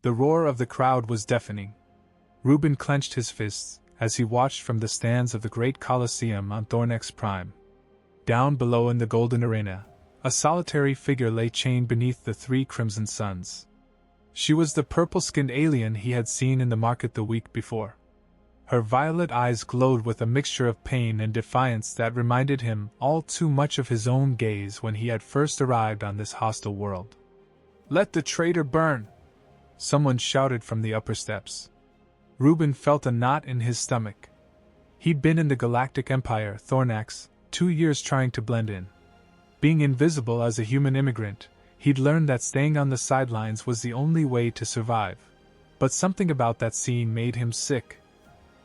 The roar of the crowd was deafening. Reuben clenched his fists as he watched from the stands of the great Colosseum on Thornex Prime. Down below in the golden arena, a solitary figure lay chained beneath the three crimson suns. She was the purple-skinned alien he had seen in the market the week before. Her violet eyes glowed with a mixture of pain and defiance that reminded him all too much of his own gaze when he had first arrived on this hostile world. "Let the traitor burn!" someone shouted from the upper steps. Reuben felt a knot in his stomach. He'd been in the Galactic Empire, Thornax, 2 years trying to blend in. Being invisible as a human immigrant, he'd learned that staying on the sidelines was the only way to survive. But something about that scene made him sick.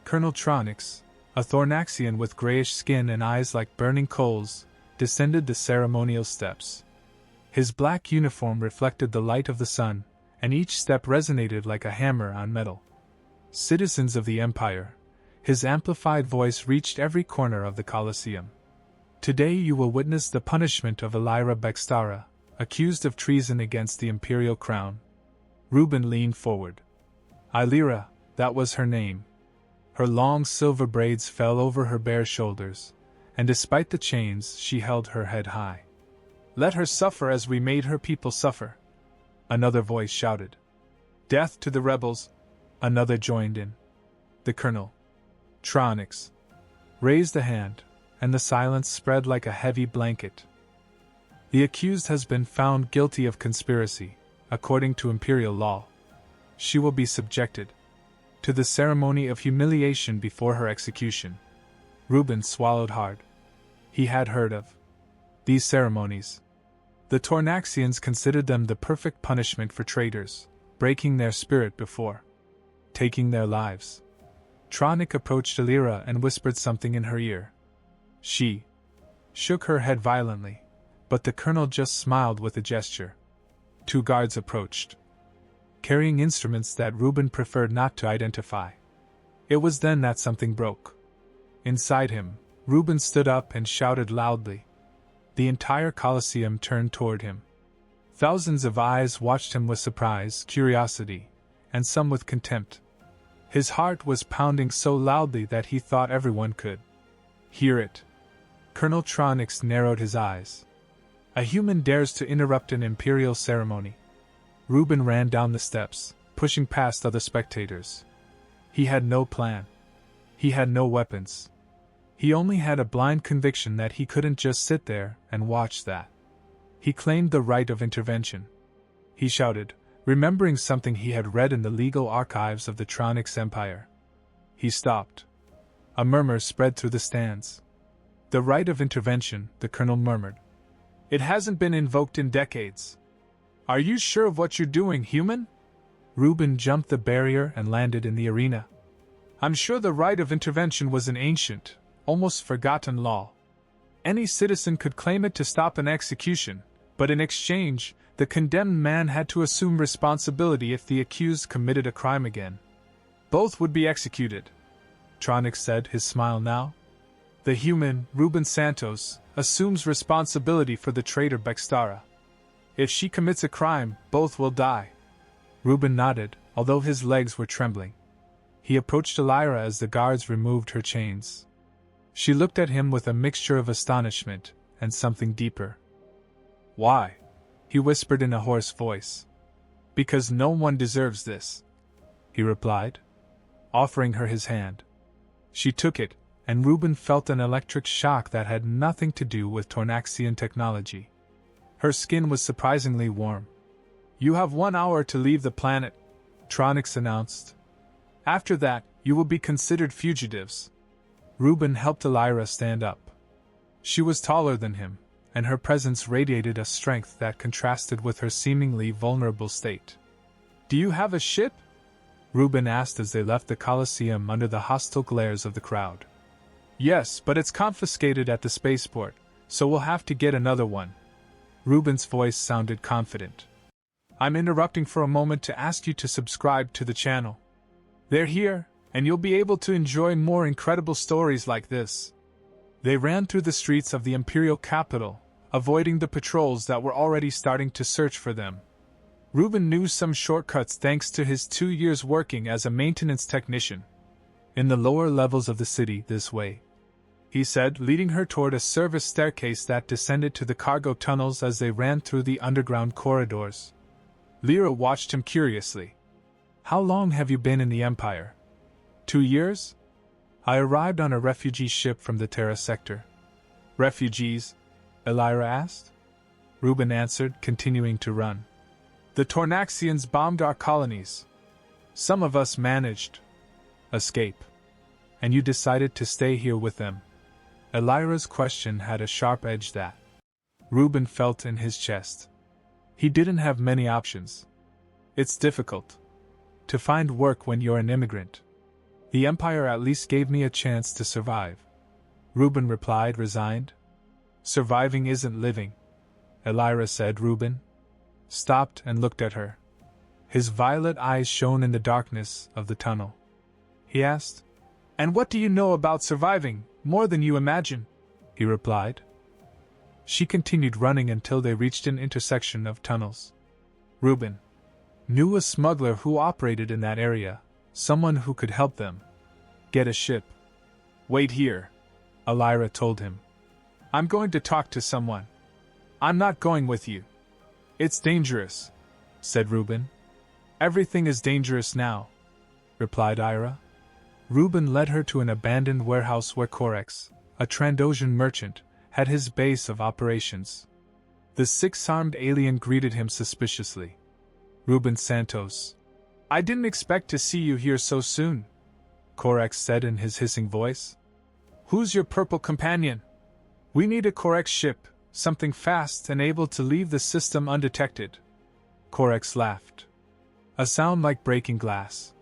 Colonel Tronix, a Thornaxian with grayish skin and eyes like burning coals, descended the ceremonial steps. His black uniform reflected the light of the sun, and each step resonated like a hammer on metal. "Citizens of the Empire," his amplified voice reached every corner of the Colosseum. "Today you will witness the punishment of Elira Bextara, accused of treason against the Imperial crown." Reuben leaned forward. Elira, that was her name. Her long silver braids fell over her bare shoulders, and despite the chains she held her head high. "Let her suffer as we made her people suffer," another voice shouted. "Death to the rebels," another joined in. The Colonel, Tronix, raised a hand, and the silence spread like a heavy blanket. "The accused has been found guilty of conspiracy, according to Imperial law. She will be subjected to the ceremony of humiliation before her execution." Reuben swallowed hard. He had heard of these ceremonies. The Tornaxians considered them the perfect punishment for traitors, breaking their spirit before taking their lives. Tronic approached Elira and whispered something in her ear. She shook her head violently, but the colonel just smiled with a gesture. 2 guards approached, carrying instruments that Reuben preferred not to identify. It was then that something broke. Inside him, Reuben stood up and shouted loudly. The entire Colosseum turned toward him. Thousands of eyes watched him with surprise, curiosity, and some with contempt. His heart was pounding so loudly that he thought everyone could hear it. Colonel Tronix narrowed his eyes. A human dares to interrupt an imperial ceremony. Reuben ran down the steps, pushing past other spectators. He had no plan. He had no weapons. He only had a blind conviction that he couldn't just sit there and watch that. He claimed the right of intervention. He shouted, remembering something he had read in the legal archives of the Tronix Empire. He stopped. A murmur spread through the stands. The right of intervention, the colonel murmured. It hasn't been invoked in decades. Are you sure of what you're doing, human? Reuben jumped the barrier and landed in the arena. I'm sure the right of intervention was an ancient, almost forgotten law. Any citizen could claim it to stop an execution, but in exchange, the condemned man had to assume responsibility if the accused committed a crime again. Both would be executed, Tronix said, his smile now. The human, Reuben Santos, assumes responsibility for the traitor Bextara. If she commits a crime, both will die. Reuben nodded, although his legs were trembling. He approached Elira as the guards removed her chains. She looked at him with a mixture of astonishment and something deeper. Why? He whispered in a hoarse voice. Because no one deserves this, he replied, offering her his hand. She took it, and Reuben felt an electric shock that had nothing to do with Tornaxian technology. Her skin was surprisingly warm. You have 1 hour to leave the planet, Tronix announced. After that, you will be considered fugitives. Reuben helped Elira stand up. She was taller than him, and her presence radiated a strength that contrasted with her seemingly vulnerable state. Do you have a ship? Reuben asked as they left the Colosseum under the hostile glares of the crowd. Yes, but it's confiscated at the spaceport, so we'll have to get another one. Reuben's voice sounded confident. I'm interrupting for a moment to ask you to subscribe to the channel. They're here, and you'll be able to enjoy more incredible stories like this. They ran through the streets of the Imperial capital, avoiding the patrols that were already starting to search for them. Reuben knew some shortcuts thanks to his 2 years working as a maintenance technician in the lower levels of the city this way, he said, leading her toward a service staircase that descended to the cargo tunnels as they ran through the underground corridors. Lyra watched him curiously. How long have you been in the Empire? 2 years? I arrived on a refugee ship from the Terra sector. Refugees? Elira asked. Reuben answered, continuing to run. The Tornaxians bombed our colonies. Some of us managed escape. And you decided to stay here with them. Elira's question had a sharp edge that Reuben felt in his chest. He didn't have many options. It's difficult to find work when you're an immigrant. The Empire at least gave me a chance to survive. Reuben replied, resigned. Surviving isn't living, Elira said. Reuben stopped and looked at her. His violet eyes shone in the darkness of the tunnel. He asked, "And what do you know about surviving, more than you imagine?" He replied. She continued running until they reached an intersection of tunnels. Reuben knew a smuggler who operated in that area, someone who could help them get a ship. "Wait here," Elira told him. "I'm going to talk to someone." "I'm not going with you." "It's dangerous," said Reuben. "Everything is dangerous now," replied Ira. Reuben led her to an abandoned warehouse where Corex, a Trandoshan merchant, had his base of operations. The 6-armed alien greeted him suspiciously. "Reuben Santos. I didn't expect to see you here so soon," Corex said in his hissing voice. "Who's your purple companion? We need a Corex ship, something fast and able to leave the system undetected." Corex laughed. A sound like breaking glass.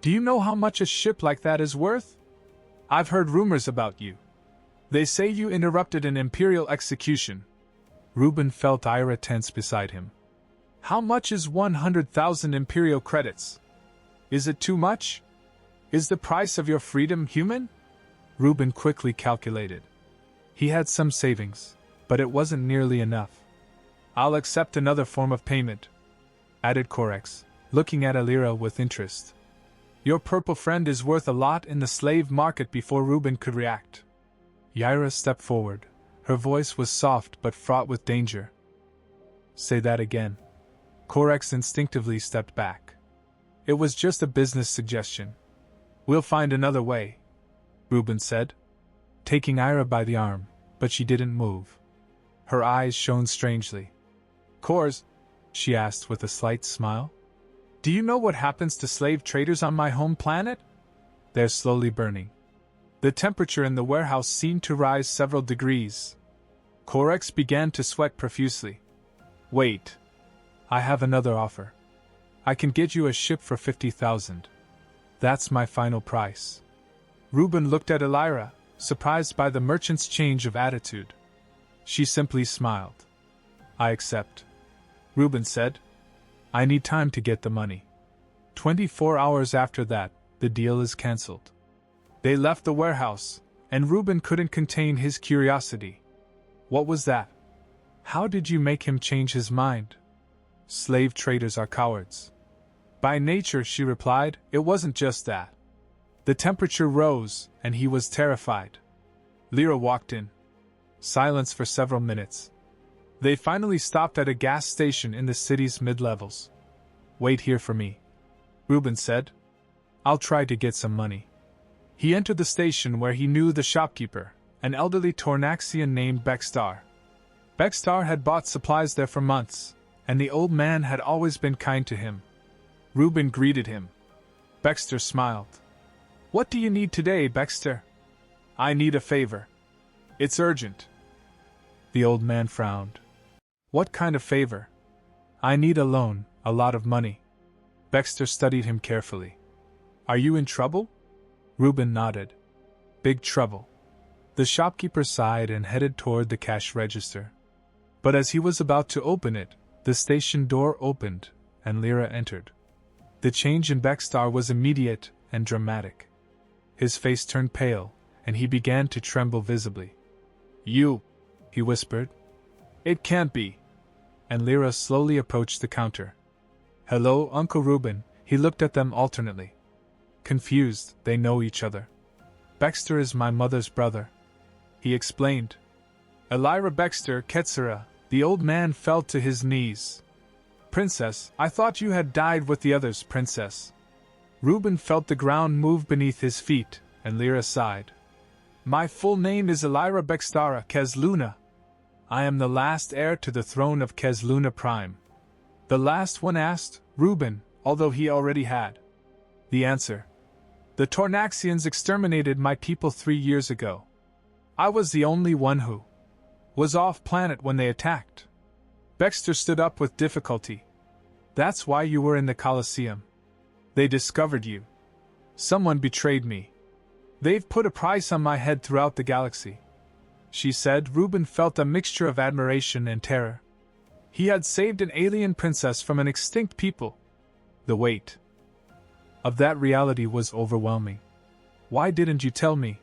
"Do you know how much a ship like that is worth? I've heard rumors about you. They say you interrupted an Imperial execution." Reuben felt Ira tense beside him. "How much is 100,000 Imperial credits? Is it too much? Is the price of your freedom human?" Reuben quickly calculated. He had some savings, but it wasn't nearly enough. "I'll accept another form of payment," added Corex, looking at Elira with interest. "Your purple friend is worth a lot in the slave market." Before Reuben could react, Yaira stepped forward. Her voice was soft but fraught with danger. "Say that again." Corex instinctively stepped back. "It was just a business suggestion. We'll find another way," Reuben said, taking Ira by the arm, but she didn't move. Her eyes shone strangely. "Cores?" she asked with a slight smile. "Do you know what happens to slave traders on my home planet?" "They're slowly burning." The temperature in the warehouse seemed to rise several degrees. Corex began to sweat profusely. "Wait. I have another offer. I can get you a ship for 50,000. That's my final price." Reuben looked at Elira, surprised by the merchant's change of attitude. She simply smiled. "I accept," Reuben said. "I need time to get the money. 24 hours after that, the deal is cancelled." They left the warehouse, and Reuben couldn't contain his curiosity. "What was that? How did you make him change his mind?" "Slave traders are cowards." "By nature," she replied. "It wasn't just that." The temperature rose, and he was terrified. Lyra walked in. Silence for several minutes. They finally stopped at a gas station in the city's mid-levels. "Wait here for me," Reuben said. "I'll try to get some money." He entered the station where he knew the shopkeeper, an elderly Tornaxian named Bexstar. Bexstar had bought supplies there for months, and the old man had always been kind to him. Reuben greeted him. Bexstar smiled. "What do you need today, Bexstar?" "I need a favor. It's urgent." The old man frowned. "What kind of favor?" "I need a loan, a lot of money." Bexstar studied him carefully. "Are you in trouble?" Reuben nodded. "Big trouble." The shopkeeper sighed and headed toward the cash register. But as he was about to open it, the station door opened, and Lyra entered. The change in Bexstar was immediate and dramatic. His face turned pale, and he began to tremble visibly. "You," he whispered. "It can't be." And Lyra slowly approached the counter. Hello, Uncle Reuben. He looked at them alternately. Confused, they know each other. Baxter is my mother's brother, he explained. Elira Baxter, Ketsera. The old man fell to his knees. Princess, I thought you had died with the others, Princess. Reuben felt the ground move beneath his feet, and Lyra sighed. My full name is Elira Baxtara Kesluna. I am the last heir to the throne of Kesluna Prime. The last one asked, Reuben, although he already had the answer. The Tornaxians exterminated my people 3 years ago. I was the only one who was off-planet when they attacked. Baxter stood up with difficulty. That's why you were in the Colosseum. They discovered you. Someone betrayed me. They've put a price on my head throughout the galaxy, she said. Reuben felt a mixture of admiration and terror. He had saved an alien princess from an extinct people. The weight of that reality was overwhelming. Why didn't you tell me?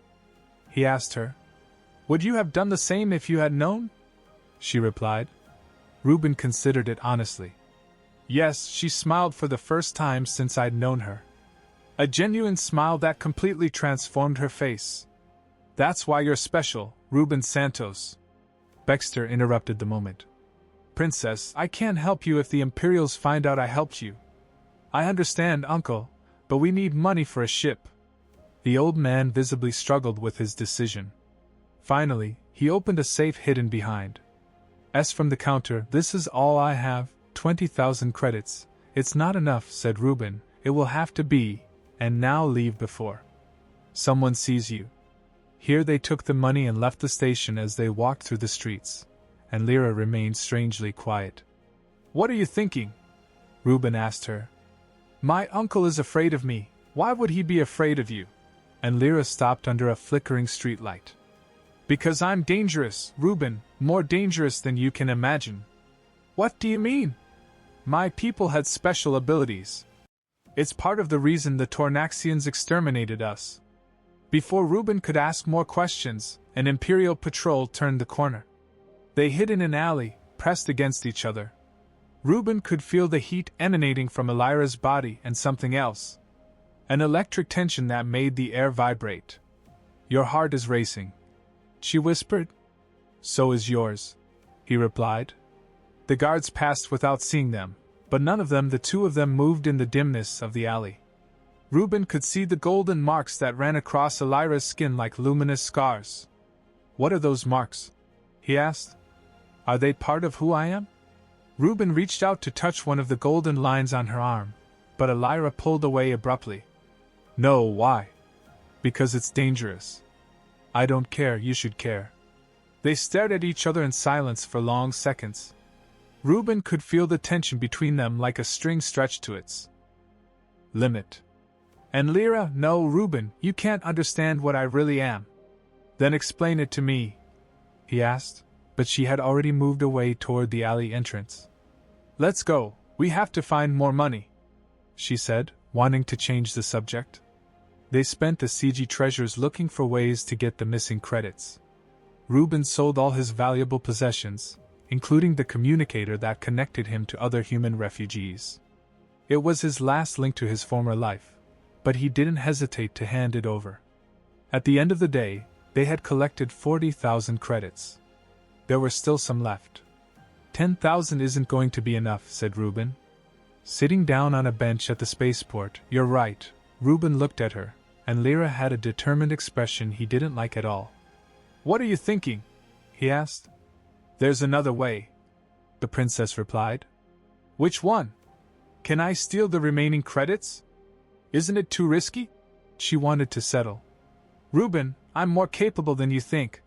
He asked her. Would you have done the same if you had known? She replied. Reuben considered it honestly. Yes, she smiled for the first time since I'd known her. A genuine smile that completely transformed her face. That's why you're special, Reuben Santos. Baxter interrupted the moment. Princess, I can't help you if the Imperials find out I helped you. I understand, Uncle, but we need money for a ship. The old man visibly struggled with his decision. Finally, he opened a safe hidden behind. As from the counter, this is all I have, 20,000 credits. It's not enough, said Reuben. It will have to be, and now leave before someone sees you. Here they took the money and left the station as they walked through the streets, and Lyra remained strangely quiet. What are you thinking? Reuben asked her. My uncle is afraid of me. Why would he be afraid of you? And Lyra stopped under a flickering streetlight. Because I'm dangerous, Reuben, more dangerous than you can imagine. What do you mean? My people had special abilities. It's part of the reason the Tornaxians exterminated us. Before Reuben could ask more questions, an Imperial patrol turned the corner. They hid in an alley, pressed against each other. Reuben could feel the heat emanating from Elira's body and something else. An electric tension that made the air vibrate. Your heart is racing, she whispered. So is yours, he replied. The guards passed without seeing them, but none of them, the two of them, moved in the dimness of the alley. Reuben could see the golden marks that ran across Elira's skin like luminous scars. What are those marks? He asked. Are they part of who I am? Reuben reached out to touch one of the golden lines on her arm, but Elira pulled away abruptly. No, why? Because it's dangerous. I don't care, you should care. They stared at each other in silence for long seconds. Reuben could feel the tension between them like a string stretched to its limit. And Lyra, no, Reuben, you can't understand what I really am. Then explain it to me, he asked, but she had already moved away toward the alley entrance. Let's go, we have to find more money, she said, wanting to change the subject. They spent the CG treasures looking for ways to get the missing credits. Reuben sold all his valuable possessions, including the communicator that connected him to other human refugees. It was his last link to his former life, but he didn't hesitate to hand it over. At the end of the day, they had collected 40,000 credits. There were still some left. 10,000 isn't going to be enough, said Reuben. Sitting down on a bench at the spaceport, you're right. Reuben looked at her, and Lyra had a determined expression he didn't like at all. What are you thinking? He asked. There's another way, the princess replied. Which one? Can I steal the remaining credits? Isn't it too risky? She wanted to settle. Reuben, I'm more capable than you think,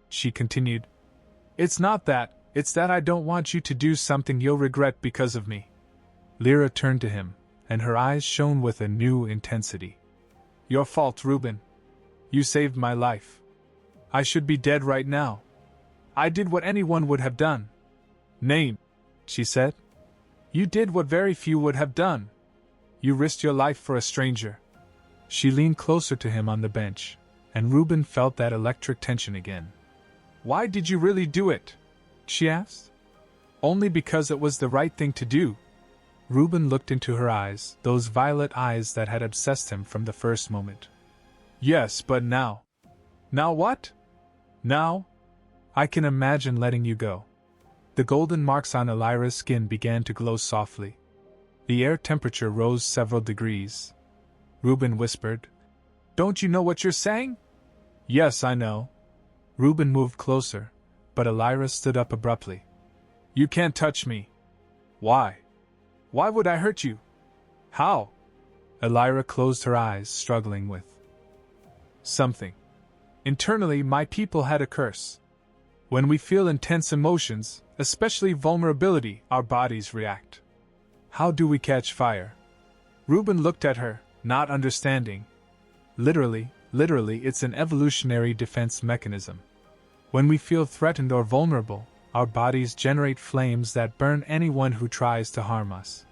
she continued. It's not that, it's that I don't want you to do something you'll regret because of me. Lyra turned to him, and her eyes shone with a new intensity. Your fault, Reuben. You saved my life. I should be dead right now. I did what anyone would have done. Name, she said. You did what very few would have done. You risked your life for a stranger. She leaned closer to him on the bench, and Reuben felt that electric tension again. Why did you really do it? She asked. Only because it was the right thing to do. Reuben looked into her eyes, those violet eyes that had obsessed him from the first moment. Yes, but now. Now what? Now? I can imagine letting you go. The golden marks on Elira's skin began to glow softly. The air temperature rose several degrees. Reuben whispered, Don't you know what you're saying? Yes, I know. Reuben moved closer, but Elira stood up abruptly. You can't touch me. Why? Why would I hurt you? How? Elira closed her eyes, struggling with something. Internally, my people had a curse. When we feel intense emotions, especially vulnerability, our bodies react. How do we catch fire? Reuben looked at her, not understanding. Literally, it's an evolutionary defense mechanism. When we feel threatened or vulnerable, our bodies generate flames that burn anyone who tries to harm us.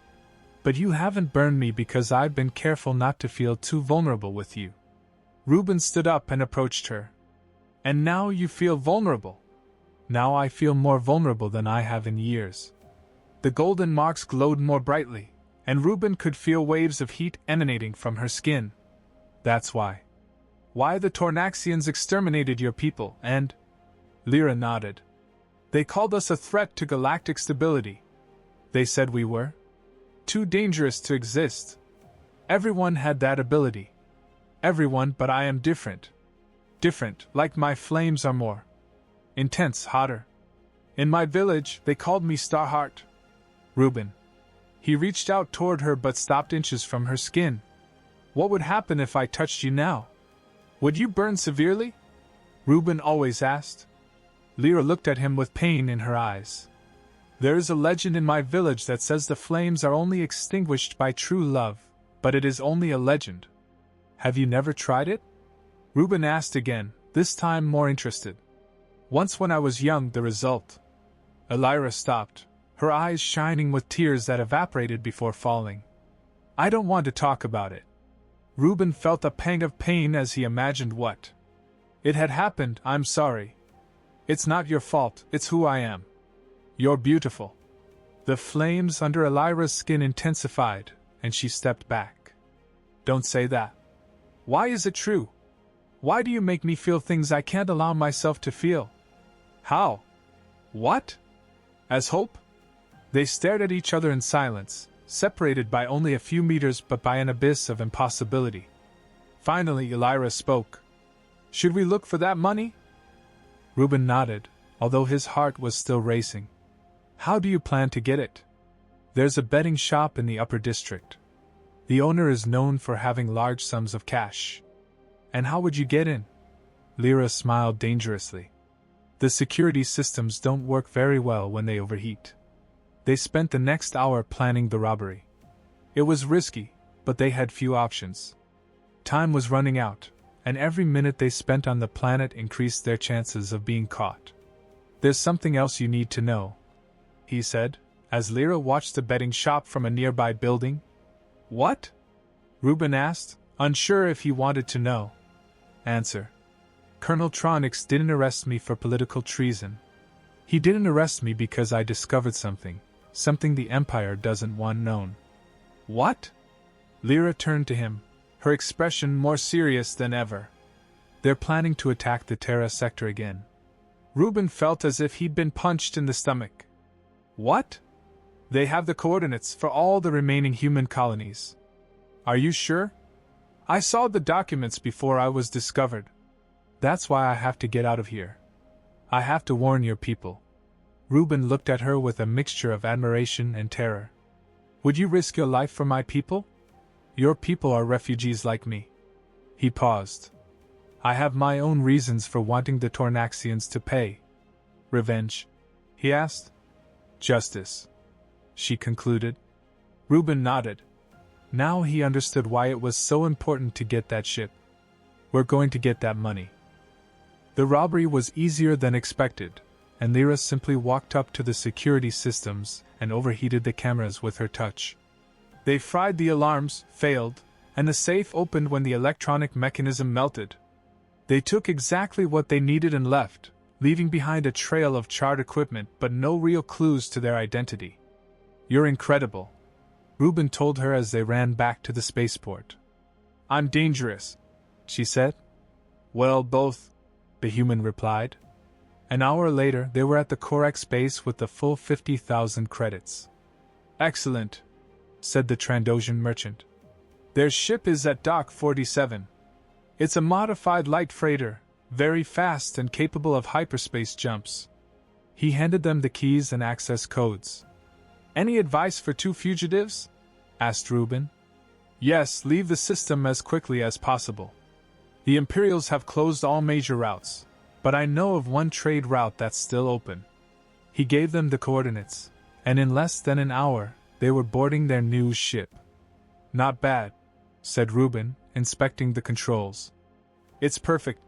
But you haven't burned me because I've been careful not to feel too vulnerable with you. Reuben stood up and approached her. And now you feel vulnerable. Now I feel more vulnerable than I have in years. The golden marks glowed more brightly, and Reuben could feel waves of heat emanating from her skin. That's why. Why the Tornaxians exterminated your people, and... Lyra nodded. They called us a threat to galactic stability. They said we were too dangerous to exist. Everyone had that ability. Everyone, but I am different. Different, like my flames are more intense, hotter. In my village, they called me Starheart. Reuben. He reached out toward her but stopped inches from her skin. What would happen if I touched you now? Would you burn severely? Reuben always asked. Lyra looked at him with pain in her eyes. There is a legend in my village that says the flames are only extinguished by true love, but it is only a legend. Have you never tried it? Reuben asked again, this time more interested. Once when I was young, the result. Elira stopped, her eyes shining with tears that evaporated before falling. I don't want to talk about it. Reuben felt a pang of pain as he imagined what it had happened. I'm sorry. It's not your fault, it's who I am. You're beautiful. The flames under Elira's skin intensified, and she stepped back. Don't say that. Why is it true? Why do you make me feel things I can't allow myself to feel? How? What? As hope? They stared at each other in silence, separated by only a few meters but by an abyss of impossibility. Finally, Elira spoke. Should we look for that money? Reuben nodded, although his heart was still racing. How do you plan to get it? There's a betting shop in the upper district. The owner is known for having large sums of cash. And how would you get in? Lyra smiled dangerously. The security systems don't work very well when they overheat. They spent the next hour planning the robbery. It was risky, but they had few options. Time was running out, and every minute they spent on the planet increased their chances of being caught. There's something else you need to know, he said, as Lyra watched the betting shop from a nearby building. What? Reuben asked, unsure if he wanted to know. Answer. Colonel Tronix didn't arrest me for political treason. He didn't arrest me because I discovered something the Empire doesn't want known. What? Lyra turned to him, her expression more serious than ever. They're planning to attack the Terra sector again. Reuben felt as if he'd been punched in the stomach. What? They have the coordinates for all the remaining human colonies. Are you sure? I saw the documents before I was discovered. That's why I have to get out of here. I have to warn your people. Reuben looked at her with a mixture of admiration and terror. Would you risk your life for my people? Your people are refugees like me. He paused. I have my own reasons for wanting the Tornaxians to pay. Revenge? He asked. Justice, she concluded. Reuben nodded. Now he understood why it was so important to get that ship. We're going to get that money. The robbery was easier than expected, and Lyra simply walked up to the security systems and overheated the cameras with her touch. They fried the alarms, failed, and the safe opened when the electronic mechanism melted. They took exactly what they needed and left, leaving behind a trail of charred equipment but no real clues to their identity. You're incredible. Reuben told her as they ran back to the spaceport. "I'm dangerous," she said. "Well, both," the human replied. An hour later, they were at the Corex base with the full 50,000 credits. "Excellent," said the Trandoshan merchant. "Their ship is at Dock 47. It's a modified light freighter, very fast and capable of hyperspace jumps." He handed them the keys and access codes. "Any advice for two fugitives?" asked Reuben. "Yes, leave the system as quickly as possible. The Imperials have closed all major routes, but I know of one trade route that's still open." He gave them the coordinates, and in less than an hour, they were boarding their new ship. "Not bad," said Reuben, inspecting the controls. "It's perfect,"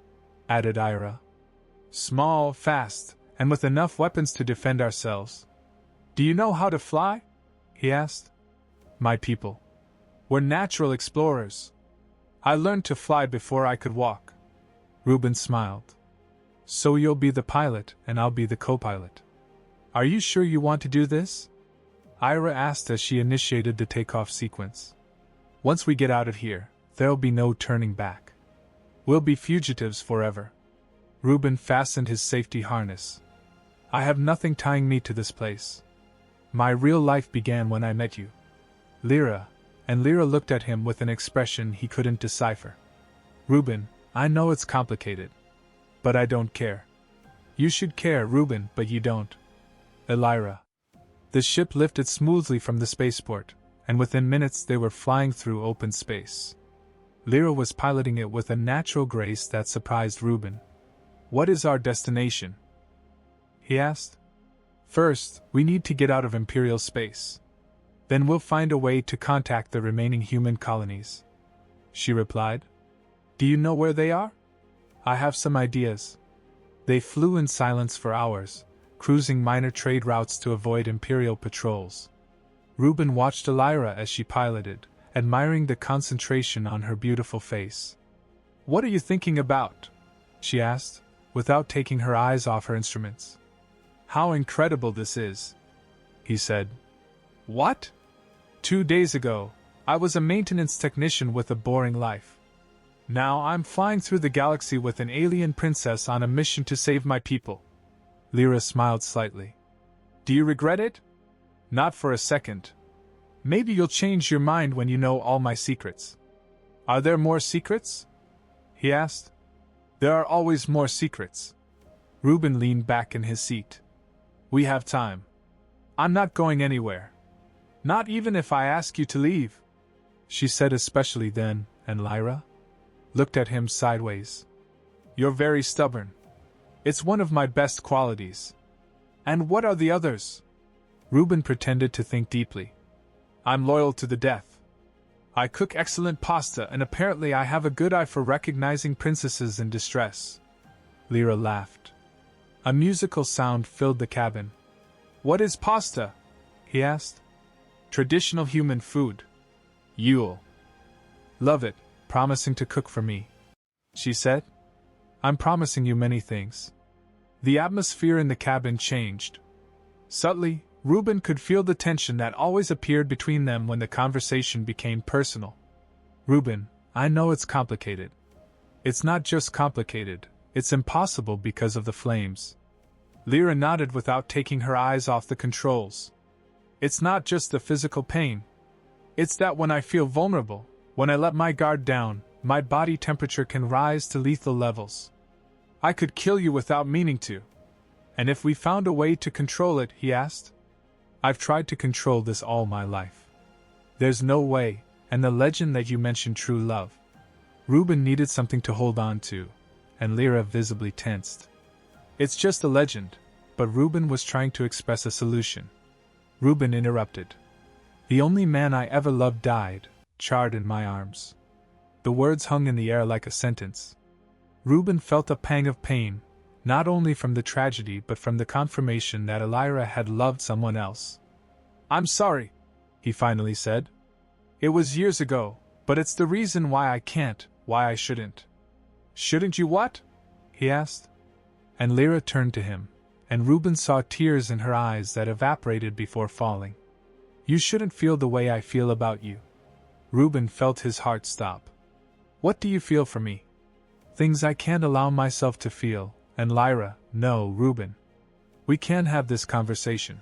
added Ira. "Small, fast, and with enough weapons to defend ourselves." "Do you know how to fly?" he asked. "My people were natural explorers. I learned to fly before I could walk." Reuben smiled. "So you'll be the pilot and I'll be the co-pilot. Are you sure you want to do this?" Ira asked as she initiated the takeoff sequence. "Once we get out of here, there'll be no turning back. We'll be fugitives forever." Reuben fastened his safety harness. "I have nothing tying me to this place. My real life began when I met you, Lyra," and Lyra looked at him with an expression he couldn't decipher. "Reuben, I know it's complicated, but I don't care." "You should care, Reuben, but you don't." "Lyra." The ship lifted smoothly from the spaceport, and within minutes they were flying through open space. Lyra was piloting it with a natural grace that surprised Reuben. "What is our destination?" he asked. "First, we need to get out of Imperial space. Then we'll find a way to contact the remaining human colonies," she replied. "Do you know where they are?" "I have some ideas." They flew in silence for hours, cruising minor trade routes to avoid Imperial patrols. Reuben watched Lyra as she piloted, admiring the concentration on her beautiful face. "What are you thinking about?" she asked, without taking her eyes off her instruments. "How incredible this is," he said. "What?" 2 days ago, I was a maintenance technician with a boring life. Now I'm flying through the galaxy with an alien princess on a mission to save my people." Lyra smiled slightly. "Do you regret it?" "Not for a second. Maybe you'll change your mind when you know all my secrets." "Are there more secrets?" he asked. "There are always more secrets." Reuben leaned back in his seat. "We have time. I'm not going anywhere. Not even if I ask you to leave," she said, especially then, and Lyra looked at him sideways. "You're very stubborn. It's one of my best qualities." "And what are the others?" Reuben pretended to think deeply. "I'm loyal to the death. I cook excellent pasta and apparently I have a good eye for recognizing princesses in distress." Lyra laughed. A musical sound filled the cabin. "What is pasta?" he asked. "Traditional human food. You'll love it, promising to cook for me," she said. "I'm promising you many things." The atmosphere in the cabin changed. Subtly, Reuben could feel the tension that always appeared between them when the conversation became personal. "Reuben, I know it's complicated. It's not just complicated, it's impossible because of the flames." Lyra nodded without taking her eyes off the controls. "It's not just the physical pain. It's that when I feel vulnerable, when I let my guard down, my body temperature can rise to lethal levels. I could kill you without meaning to." "And if we found a way to control it?" he asked. "I've tried to control this all my life. There's no way, and the legend that you mentioned, true love." Reuben needed something to hold on to, and Lyra visibly tensed. "It's just a legend," but Reuben was trying to express a solution. Reuben interrupted. "The only man I ever loved died, charred in my arms." The words hung in the air like a sentence. Reuben felt a pang of pain, not only from the tragedy but from the confirmation that Lyra had loved someone else. "I'm sorry," he finally said. "It was years ago, but it's the reason why I can't, why I shouldn't." "Shouldn't you what?" he asked. And Lyra turned to him, and Reuben saw tears in her eyes that evaporated before falling. You shouldn't feel the way I feel about you. Reuben felt his heart stop. What do you feel for me? Things I can't allow myself to feel, and Lyra, no, Reuben. We can't have this conversation.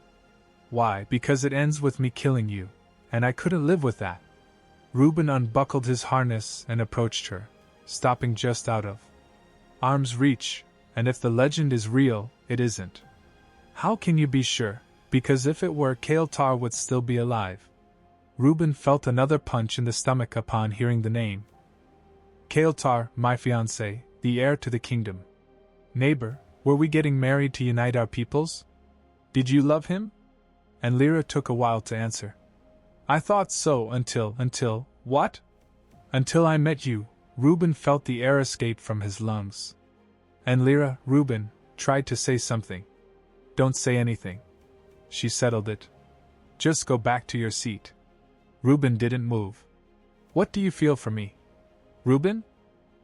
Why? Because it ends with me killing you, and I couldn't live with that. Reuben unbuckled his harness and approached her, stopping just out of arm's reach, and if the legend is real, it isn't. How can you be sure? Because if it were, Kael'thar would still be alive. Reuben felt another punch in the stomach upon hearing the name. Kael'thar, my fiancé, the heir to the kingdom. Neighbor, were we getting married to unite our peoples? Did you love him? And Lyra took a while to answer. I thought so until, what? Until I met you. Reuben felt the air escape from his lungs. And Lyra, Reuben, tried to say something. Don't say anything. She settled it. Just go back to your seat. Reuben didn't move. What do you feel for me? Reuben?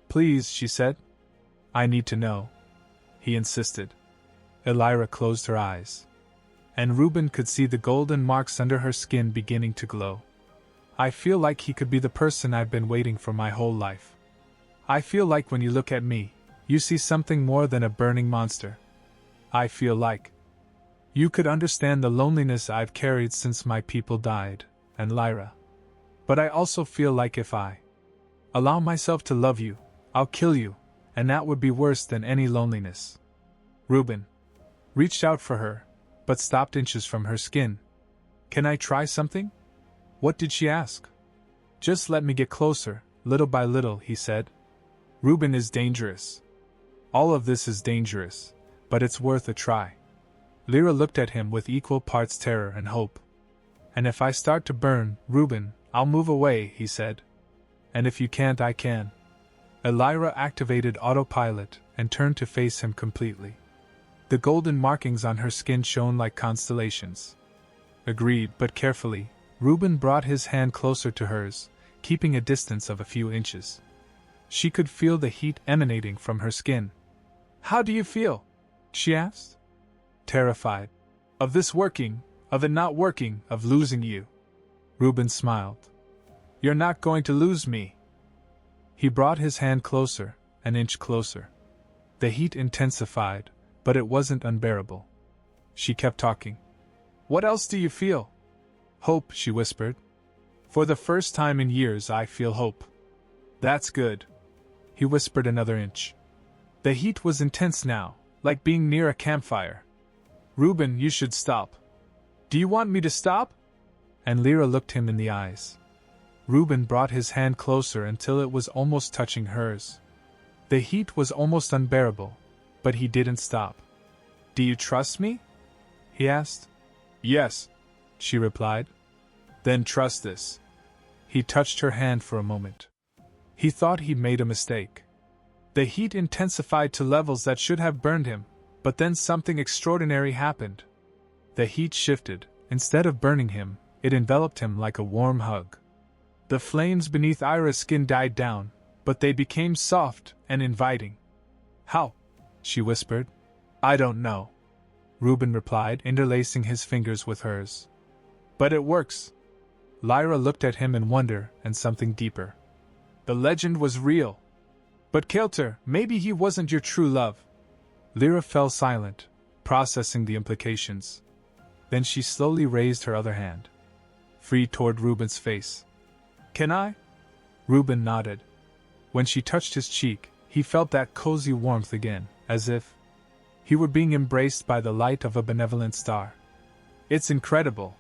Please, she said. I need to know. He insisted. Lyra closed her eyes. And Reuben could see the golden marks under her skin beginning to glow. I feel like he could be the person I've been waiting for my whole life. I feel like when you look at me, you see something more than a burning monster. I feel like you could understand the loneliness I've carried since my people died, and Lyra. But I also feel like if I allow myself to love you, I'll kill you, and that would be worse than any loneliness. Reuben reached out for her, but stopped inches from her skin. Can I try something? What did she ask? Just let me get closer, little by little, he said. Reuben is dangerous. All of this is dangerous, but it's worth a try. Lyra looked at him with equal parts terror and hope. And if I start to burn, Reuben, I'll move away, he said. And if you can't, I can. Lyra activated autopilot and turned to face him completely. The golden markings on her skin shone like constellations. Agreed, but carefully, Reuben brought his hand closer to hers, keeping a distance of a few inches. She could feel the heat emanating from her skin. How do you feel? She asked. Terrified. Of this working, of it not working, of losing you. Reuben smiled. You're not going to lose me. He brought his hand closer, an inch closer. The heat intensified, but it wasn't unbearable. She kept talking. What else do you feel? Hope, she whispered. For the first time in years I feel hope. That's good. He whispered another inch. The heat was intense now, like being near a campfire. Reuben, you should stop. Do you want me to stop? And Lyra looked him in the eyes. Reuben brought his hand closer until it was almost touching hers. The heat was almost unbearable, but he didn't stop. Do you trust me? He asked. Yes, she replied. Then trust this. He touched her hand for a moment. He thought he'd made a mistake. The heat intensified to levels that should have burned him, but then something extraordinary happened. The heat shifted. Instead of burning him, it enveloped him like a warm hug. The flames beneath Ira's skin died down, but they became soft and inviting. How? She whispered. I don't know. Reuben replied, interlacing his fingers with hers. But it works. Lyra looked at him in wonder and something deeper. The legend was real. But Kael'thar, maybe he wasn't your true love. Lyra fell silent, processing the implications. Then she slowly raised her other hand, free toward Reuben's face. Can I? Reuben nodded. When she touched his cheek, he felt that cozy warmth again, as if he were being embraced by the light of a benevolent star. It's incredible,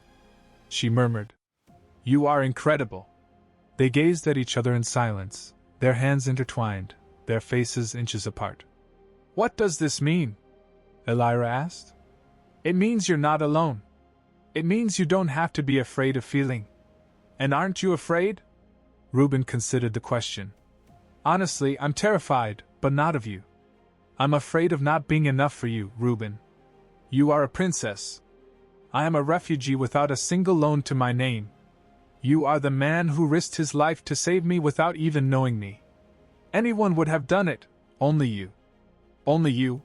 she murmured. You are incredible. They gazed at each other in silence, their hands intertwined, their faces inches apart. What does this mean? Lyra asked. It means you're not alone. It means you don't have to be afraid of feeling. And aren't you afraid? Reuben considered the question. Honestly, I'm terrified, but not of you. I'm afraid of not being enough for you, Reuben. You are a princess. I am a refugee without a single loan to my name. You are the man who risked his life to save me without even knowing me. Anyone would have done it, only you. Only you.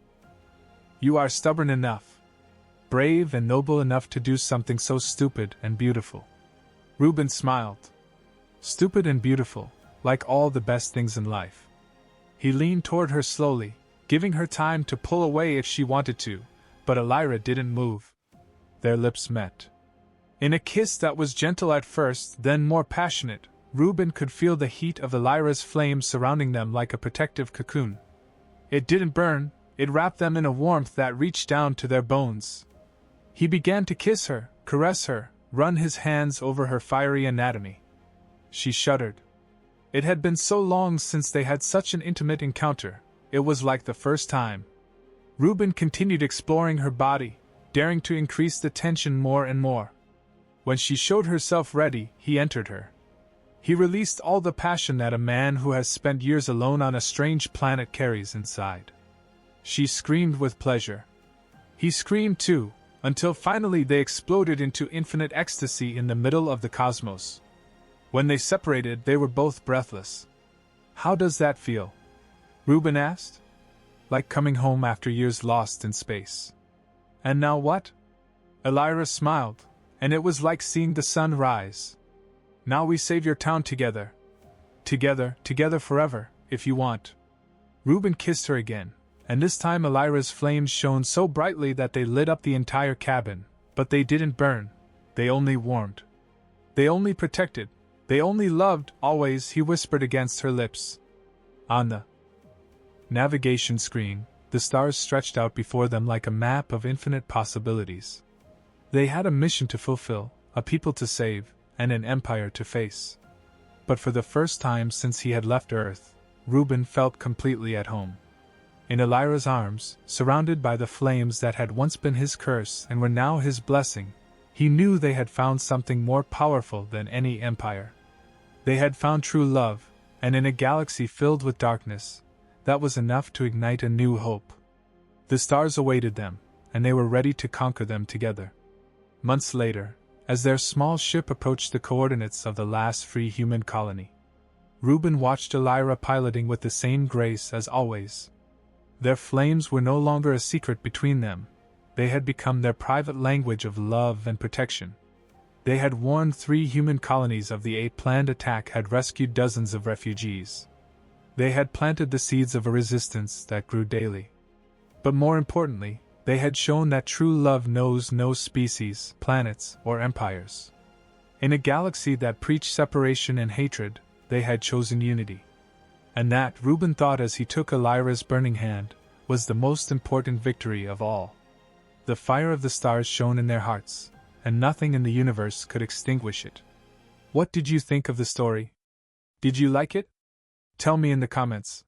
You are stubborn enough. brave and noble enough to do something so stupid and beautiful. Reuben smiled. Stupid and beautiful, like all the best things in life. He leaned toward her slowly, giving her time to pull away if she wanted to, but Elira didn't move. Their lips met. In a kiss that was gentle at first, then more passionate, Reuben could feel the heat of Elira's flame surrounding them like a protective cocoon. It didn't burn, it wrapped them in a warmth that reached down to their bones. He began to kiss her, caress her, run his hands over her fiery anatomy. She shuddered. It had been so long since they had such an intimate encounter, it was like the first time. Reuben continued exploring her body, daring to increase the tension more and more. When she showed herself ready, he entered her. He released all the passion that a man who has spent years alone on a strange planet carries inside. She screamed with pleasure. He screamed too, until finally they exploded into infinite ecstasy in the middle of the cosmos. When they separated, they were both breathless. "How does that feel?" Reuben asked. "Like coming home after years lost in space." "And now what?" Elira smiled, and it was like seeing the sun rise. "Now we save your town together. Together forever, if you want." Reuben kissed her again, and this time Elira's flames shone so brightly that they lit up the entire cabin, but they didn't burn, they only warmed. They only protected, they only loved, always, he whispered against her lips. On the navigation screen, the stars stretched out before them like a map of infinite possibilities. They had a mission to fulfill, a people to save, and an empire to face. But for the first time since he had left Earth, Reuben felt completely at home. In Elira's arms, surrounded by the flames that had once been his curse and were now his blessing, he knew they had found something more powerful than any empire. They had found true love, and in a galaxy filled with darkness, that was enough to ignite a new hope. The stars awaited them, and they were ready to conquer them together. Months later, as their small ship approached the coordinates of the last free human colony, Reuben watched Elira piloting with the same grace as always. Their flames were no longer a secret between them, they had become their private language of love and protection. They had warned 3 human colonies of the 8 planned attack, had rescued dozens of refugees. They had planted the seeds of a resistance that grew daily. But more importantly, they had shown that true love knows no species, planets, or empires. In a galaxy that preached separation and hatred, they had chosen unity. And that, Reuben thought as he took Elira's burning hand, was the most important victory of all. The fire of the stars shone in their hearts, and nothing in the universe could extinguish it. What did you think of the story? Did you like it? Tell me in the comments.